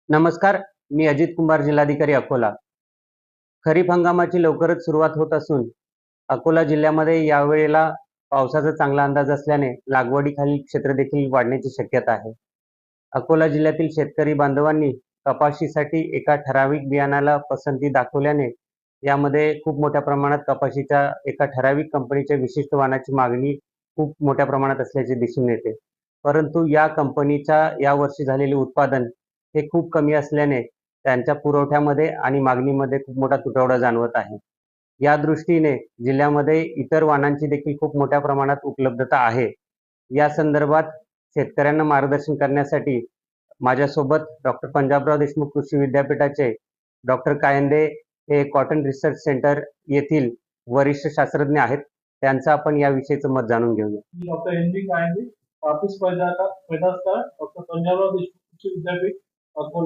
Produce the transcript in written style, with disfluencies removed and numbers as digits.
नमस्कार. मी अजित कुंभार, जिल्हाधिकारी अकोला. खरीप हंगामाची लवकरच सुरुवात होत असून अकोला जिल्ह्यामध्ये यावेळेला पावसाचा चांगला अंदाज असल्याने लागवडीखालील क्षेत्र देखील वाढण्याची शक्यता आहे. अकोला जिल्ह्यातील शेतकरी बांधवांनी कपाशीसाठी एका ठराविक बियाणाला पसंती दाखवल्याने यामध्ये खूप मोठ्या प्रमाणात कपाशीच्या एका ठराविक कंपनीच्या विशिष्ट वाणाची मागणी खूप मोठ्या प्रमाणात असल्याचे दिसून येते. परंतु या कंपनीच्या यावर्षी झालेले उत्पादन हे खूप कमी असल्याने त्यांच्या पुरवठ्यामध्ये आणि मागणीमध्ये खूप मोठा तुटवडा जाणवत आहे. या दृष्टीने जिल्ह्यामध्ये इतर वाणांची देखील खूप मोठ्या प्रमाणात उपलब्धता आहे. या संदर्भात शेतकऱ्यांना मार्गदर्शन करण्यासाठी माझ्यासोबत डॉक्टर पंजाबराव देशमुख कृषी विद्यापीठाचे डॉक्टर कायंदे हे कॉटन रिसर्च सेंटर येथील वरिष्ठ शास्त्रज्ञ आहेत. त्यांचं आपण याविषयीचं मत जाणून घेऊया. डॉक्टर एन बी कायंदे, कापूस पैदासकार, डॉक्टर पंजाबराव देशमुख कृषी विद्यापीठ, अकोला.